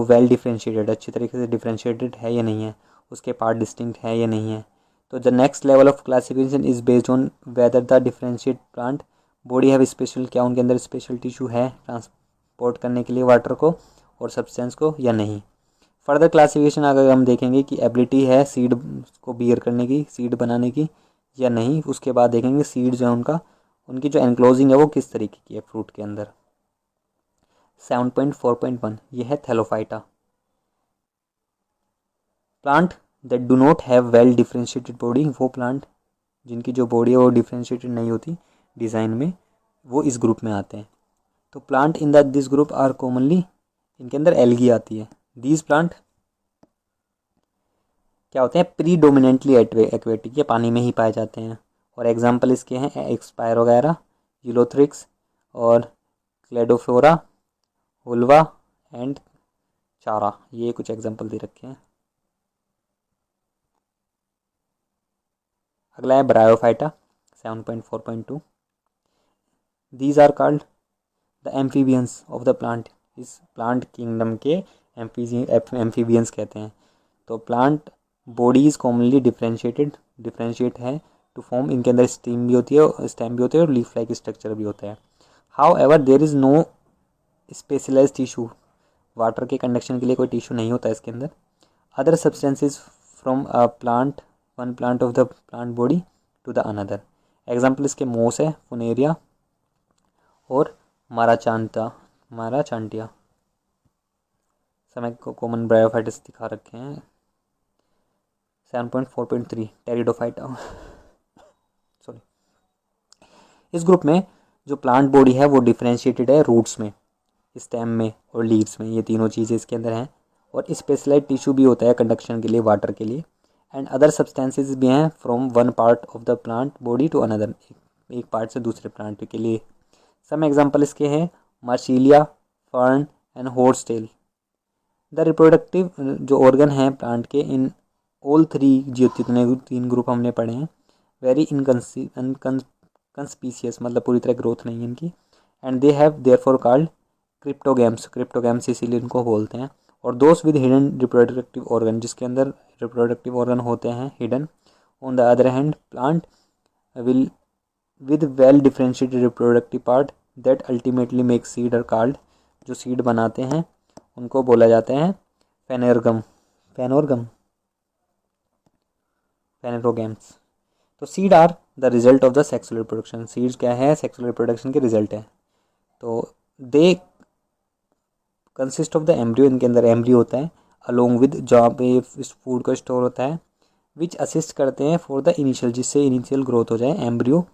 वेल डिफ्रेंशिएटेड, अच्छी तरीके से डिफ्रेंशिएटेड है या नहीं है, उसके पार्ट डिस्टिंक्ट है या नहीं है। तो the next level of classification is based on whether the differentiate plant body have special, क्या उनके अंदर स्पेशल टिश्यू है ट्रांसपोर्ट करने के लिए वाटर को और सब्सटेंस को या नहीं। फर्दर क्लासिफिकेशन अगर हम देखेंगे कि एबिलिटी है सीड को बियर करने की, सीड बनाने की या नहीं, उसके बाद देखेंगे सीड जो है उनकी जो एनक्लोजिंग है वो किस तरीके की है फ्रूट के अंदर। 7.4.1 ये है Thallophyta, plant that do not have well differentiated body, वो प्लांट जिनकी जो बॉडी है वो डिफ्रेंशिएटेड नहीं होती डिज़ाइन में, वो इस ग्रुप में आते हैं। तो plant in this group are commonly, इनके अंदर एल्गी आती है। दीज प्लांट क्या होते हैं, प्रीडोमिनेंटली एक्वेटिक, ये पानी में ही पाए जाते हैं, और एग्जाम्पल इसके हैं एक्सपायर वगैरह, यूलोथ्रिक्स और क्लेडोफोरा, हुल्वा एंड चारा, ये कुछ एग्जाम्पल दे रखे हैं। अगला है Bryophyta 7.4.2, these are called the amphibians of the plant, इस प्लांट किंगडम के एम्फीबियंस कहते हैं। तो plant body is commonly differentiate है टू फॉर्म, इनके अंदर स्टेम भी होती है, स्टेम भी होती है और लीफ लाइक स्ट्रक्चर भी होता है। However there is no specialise tissue, water के कंडक्शन के लिए कोई टिश्यू नहीं होता इसके अंदर। Other substances from a plant, one plant of the plant body to the another, example इसके मोस है, फुनेरिया और माराचांटिया। समय को कॉमन ब्रायोफाइटस दिखा रखे हैं। 7.4.3 टेरिडोफाइटा सॉरी, इस ग्रुप में जो प्लांट बॉडी है वो डिफ्रेंशिएटेड है रूट्स में, स्टेम में और लीव्स में, ये तीनों चीज़ें इसके अंदर हैं, और स्पेशलाइज टिश्यू भी होता है कंडक्शन के लिए, वाटर के लिए, एंड अदर सब्सटेंसेस भी हैं from one part of the plant body to another, एक पार्ट से दूसरे प्लांट के लिए। सम एग्जाम्पल इसके हैं marsilea, fern and horse tail. The reproductive जो ऑर्गन हैं प्लांट के इन ऑल थ्री, जितने तीन ग्रुप हमने पढ़े हैं, वेरी इनकंस्पीशियस, मतलब पूरी तरह ग्रोथ नहीं है इनकी, and they have therefore called cryptogams इसीलिए इनको बोलते हैं। और दोस्त विद हिडन रिप्रोडक्टिव ऑर्गन, जिसके अंदर रिप्रोडक्टिव ऑर्गन होते हैं hidden. On the other hand plant will with well differentiated reproductive part that ultimately make seed are called, जो सीड बनाते हैं उनको बोला जाता है फेनेरोगैम्स। तो seed are the result of the sexual reproduction, seeds क्या है, सेक्सुअल रिप्रोडक्शन के रिजल्ट है। तो they consist of the embryo, इनके अंदर एम्ब्रियो होता है अलोंग विद, जहाँ पे इस फूड का स्टोर होता है, विच असिस्ट करते हैं फॉर द इनिशियल, जिससे इनिशियल ग्रोथ हो जाए एम्ब्रियो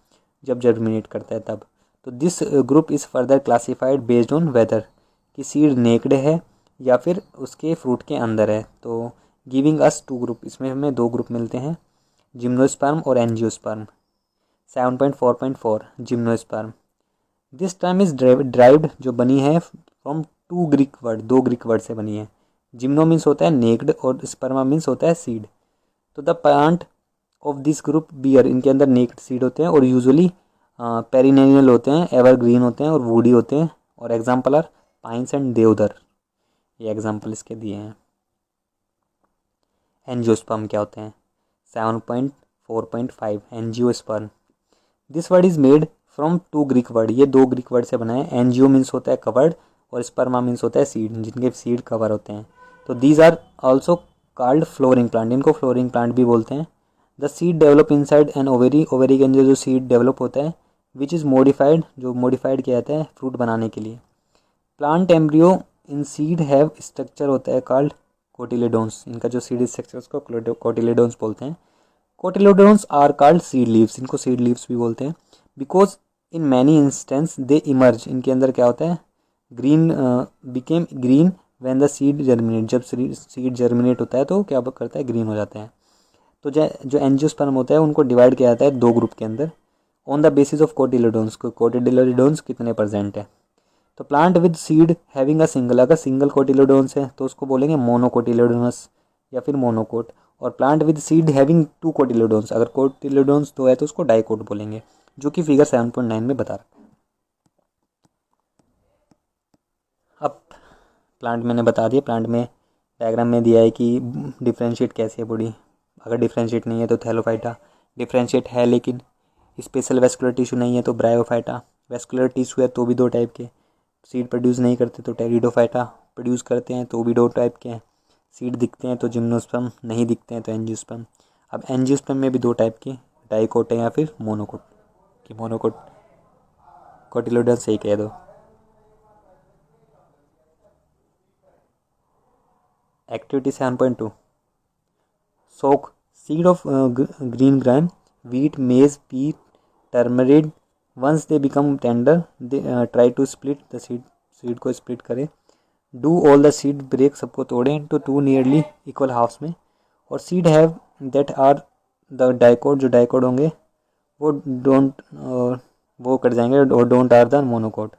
जब जर्मिनेट करता है तब। तो this group is further classified based on whether कि सीड नेक्ड है या फिर उसके फ्रूट के अंदर है। तो गिविंग अस टू ग्रुप, इसमें हमें दो ग्रुप मिलते हैं, जिम्नोस्पर्म और angiosperm. 7.4.4 gymnosperm. This term is derived, जो बनी है फ्रॉम टू ग्रीक वर्ड, दो ग्रीक वर्ड से बनी है। जिम्नो मीन्स होता है नेक्ड और स्पर्मा मीन्स होता है सीड। तो the plant of this group bear, इनके अंदर नेक्ड सीड होते हैं और यूजुअली पेरिनेरियल होते हैं, एवरग्रीन होते हैं और वुडी होते हैं। और example are pines and deodar, ये एग्जाम्पल इसके दिए हैं। एंजियोस्पर्म क्या होते हैं? 7.4.5 angiosperm. This word is made from two Greek word, ये दो ग्रीक वर्ड से बना है। एंजियो मीन्स होता है कवर्ड और स्पर्मा मीन्स होता है सीड, जिनके सीड कवर होते हैं। तो these are also called flowering plant, इनको फ्लोरिंग प्लांट भी बोलते हैं। The seed develop inside an ovary, ovary के अंदर जो सीड डेवलप होता है, विच इज़ मॉडिफाइड, जो मॉडिफाइड किया जाता है फ्रूट बनाने के लिए। Plant embryo in seed have structure होता है कॉल्ड कोटिलेडोन्स, इनका जो सीड स्ट्रक्चर उसको कोटिलेडोन्स बोलते हैं। कोटिलेडोन्स आर कॉल्ड सीड लीव्स, इनको सीड लीव्स भी बोलते हैं। Because in many instance they emerge, इनके अंदर क्या होता है, green became green when the seed germinate, जब सीड जर्मिनेट होता है तो क्या करता है, ग्रीन हो जाते हैं। तो जो एंजियोस्पर्म होता है उनको डिवाइड किया जाता है दो ग्रुप के अंदर on the basis of cotyledons, cotyledons कितने परसेंट है। तो plant with seed having a single, अगर सिंगल कोटिलेडोन्स है तो उसको बोलेंगे मोनोकोटिलेडोनस या फिर मोनोकोट। और plant with seed having two cotyledons, अगर कोटिलेडोन्स दो है तो उसको डाइकोट बोलेंगे, जो कि फिगर 7.9 में बता रहा है। अब प्लांट मैंने बता दिया, प्लांट में डायग्राम में दिया है कि डिफ्रेंशिएट कैसे है बॉडी। अगर डिफ्रेंशिएट नहीं है तो थैलोफाइटा, डिफ्रेंशिएट है लेकिन स्पेशल वेस्कुलर टिश्यू नहीं है तो ब्रायोफाइटा, वेस्कुलर टिश्यू है तो भी दो टाइप के, सीड प्रोड्यूस नहीं करते तो टेरिडोफाइटा, प्रोड्यूस करते हैं तो भी दो टाइप के हैं, सीड दिखते हैं तो जिम्नोस्पर्म, नहीं दिखते हैं तो एंजियोस्पर्म। अब एंजियोस्पर्म में भी दो टाइप के, डाइकोट है या फिर मोनोकोट, कि मोनोकोट कोटिलेडोन सही कह दो। Activity 7.2 soak seed of green gram, wheat, maize, peat, turmeric. Once they become tender, they try to split the seed. Seed को स्प्लिट करें. Do all the seed break, सबको तोड़ें into two nearly equal halves में. और seed have that are the dicot, जो dicot होंगे वो don't वो cut जाएंगे और don't are the monocot.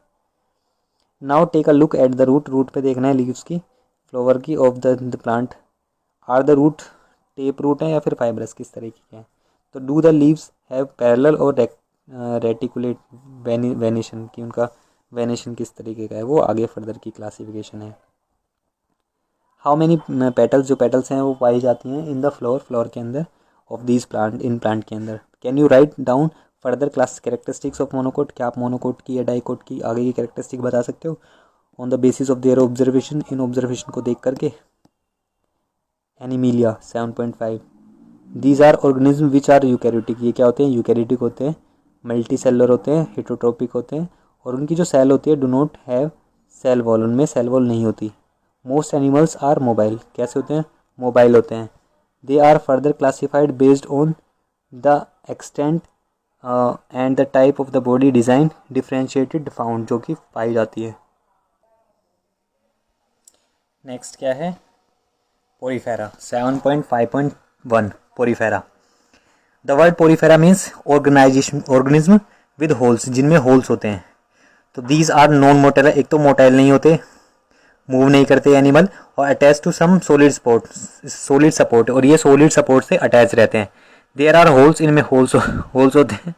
Now take a look at the root. root पे देखना है leaves की, flower की of the plant. Are the root tap root है या फिर फाइब्रस, किस तरीके के हैं. तो do the leaves have parallel और रेटिकुलेट वेनेशन, की उनका वेनेशन किस तरीके का है, वो आगे फर्दर की क्लासिफिकेशन है. हाउ मेनी पेटल्स, जो पेटल्स हैं वो पाई जाती हैं इन द फ्लोर, फ्लोर के अंदर of this plant, in plant के अंदर. Can you write down further class characteristics of monocot, क्या आप मोनोकोट की या डाइकोट की आगे की कैरेक्टरिस्टिक बता सकते हो on the basis of their observation, इन ऑब्जर्वेशन को देख करके. Animalia 7.5 these are organism which are eukaryotic, ये क्या होते हैं, यूकैरियोटिक होते हैं, मल्टी सेलर होते हैं, हेटरोट्रोपिक होते हैं और उनकी जो सेल होती है do not have cell wall, उनमें सेल वॉल नहीं होती. मोस्ट एनिमल्स आर मोबाइल, कैसे होते हैं, मोबाइल होते हैं. They are further classified based on the extent and the type of the body design differentiated found, जो कि पाई जाती है. नेक्स्ट क्या है, Porifera 7.5.1 Porifera. The word Porifera means organism with holes, जिनमें होल्स होते हैं. तो दीज आर नॉन मोटाइल, एक तो मोटाइल नहीं होते, मूव नहीं करते एनिमल, और attach to some solid support, और ये सॉलिड सपोर्ट से अटैच रहते हैं. देयर आर होल्स, इनमें होल्स होते हैं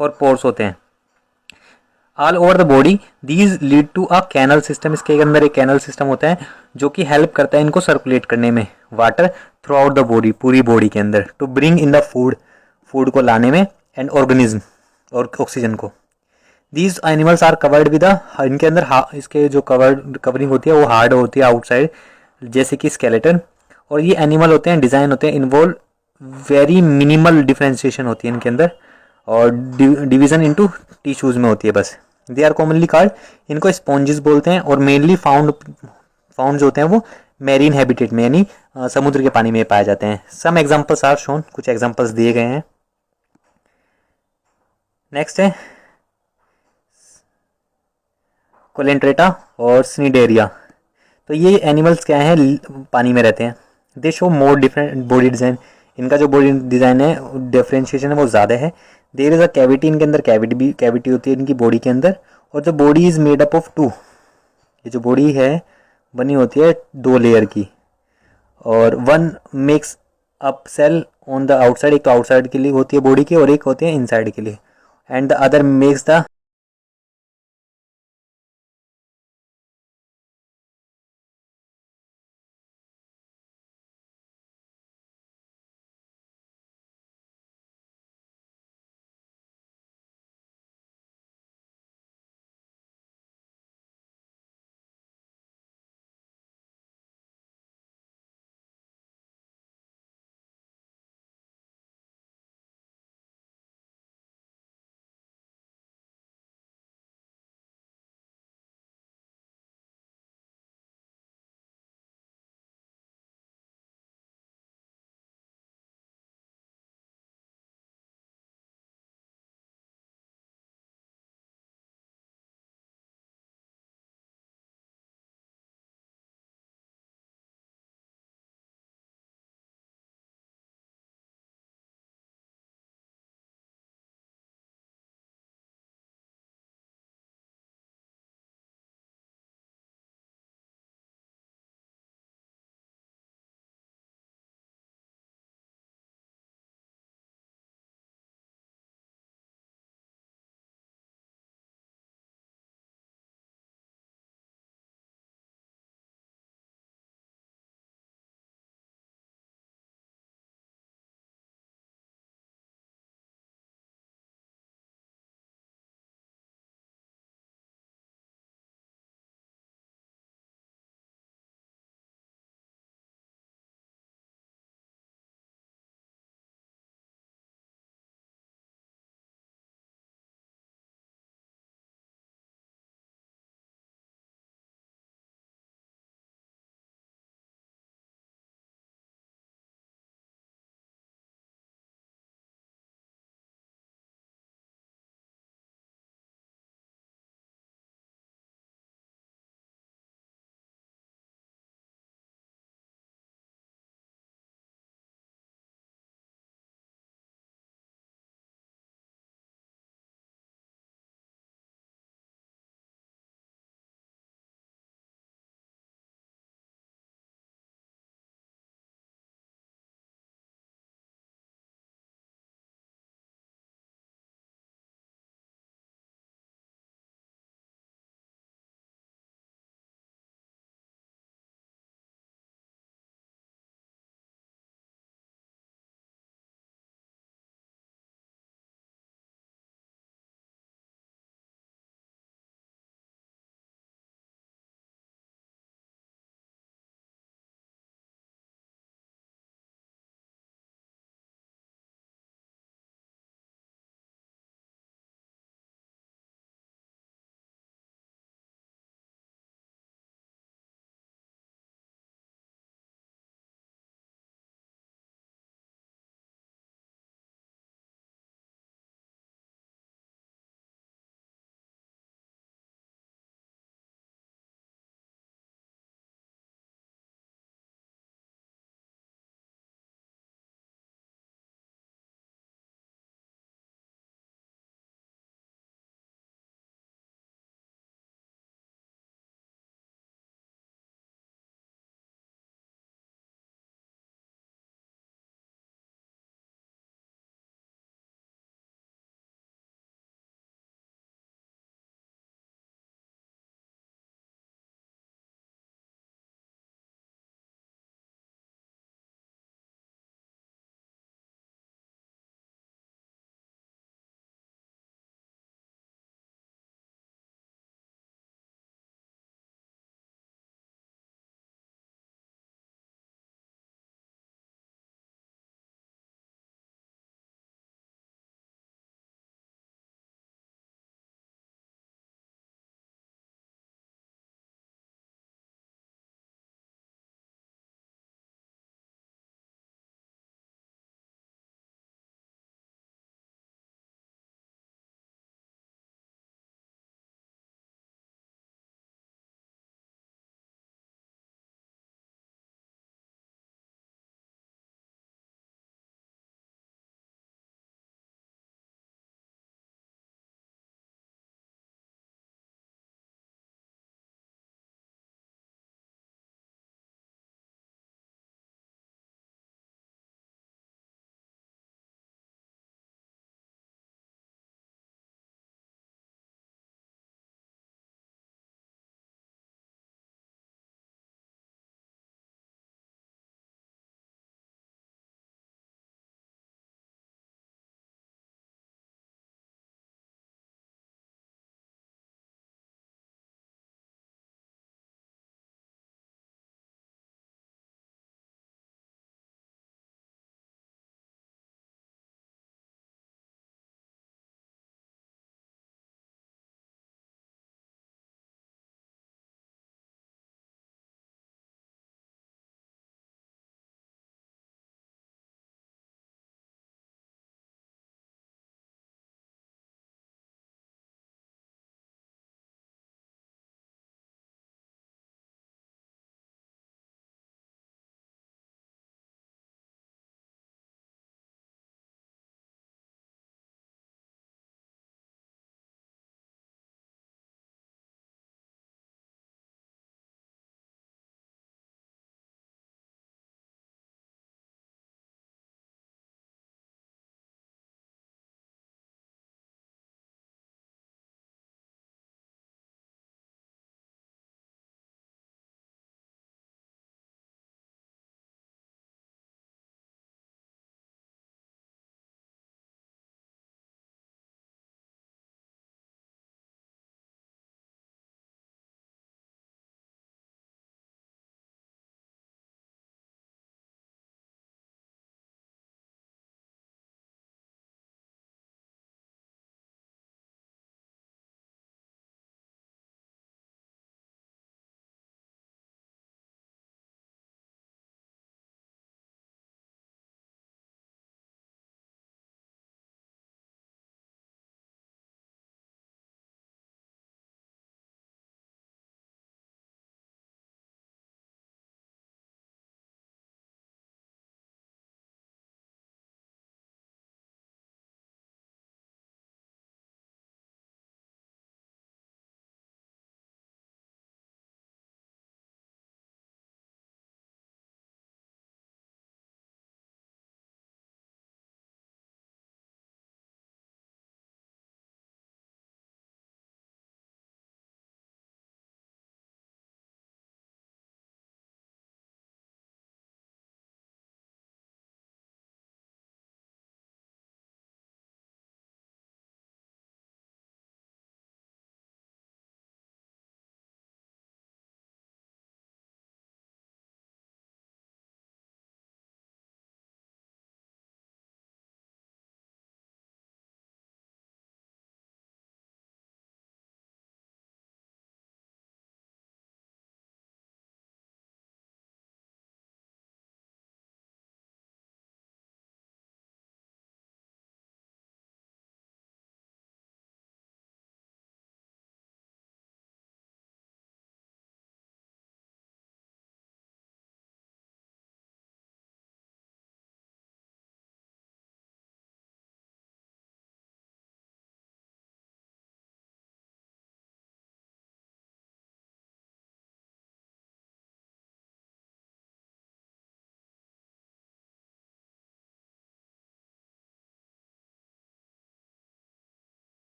और पोर्स होते हैं all over the body. These lead to a canal system, इसके अंदर एक कैनल सिस्टम होता है जो कि हेल्प करता है इनको सर्कुलेट करने में water throughout the body, पूरी बॉडी के अंदर, to bring in the food को लाने में, एंड ऑर्गेनिज्म और ऑक्सीजन को. These animals are covered with, इनके अंदर इसके जो कवरिंग होती है वो हार्ड होती है आउटसाइड, जैसे कि स्केलेटन. और ये एनिमल होते हैं, डिज़ाइन होते हैं, इन्वॉल्व वेरी मिनिमल डिफ्रेंशिएशन होती है इनके अंदर, और डिवीज़न इनटू टिश्यूज़ में होती है बस। दे आर कॉमनली कॉल्ड, इनको स्पॉन्जेस बोलते हैं, और मेनली फाउंड जो होते हैं वो मैरीन हैबिटेट में, यानी समुद्र के पानी में पाए जाते हैं। सम एग्जाम्पल्स आर शोन, कुछ एग्जाम्पल्स दिए गए हैं। नेक्स्ट है कोलेंट्रेटा और स्निडेरिया। तो ये एनिमल्स क्या हैं, पानी में रहते हैं। दे show more different body design, इनका जो बॉडी डिज़ाइन है, डिफ्रेंशिएशन है वो ज़्यादा है। देयर इज़ अ कैविटी, इनके अंदर कैविटी होती है इनकी बॉडी के अंदर, और जो body is made up of 2, ये जो बॉडी है बनी होती है 2 लेयर की, और 1 makes up cell on the outside, एक तो आउटसाइड के लिए होती है बॉडी की और एक होती है इनसाइड के लिए, and the other makes the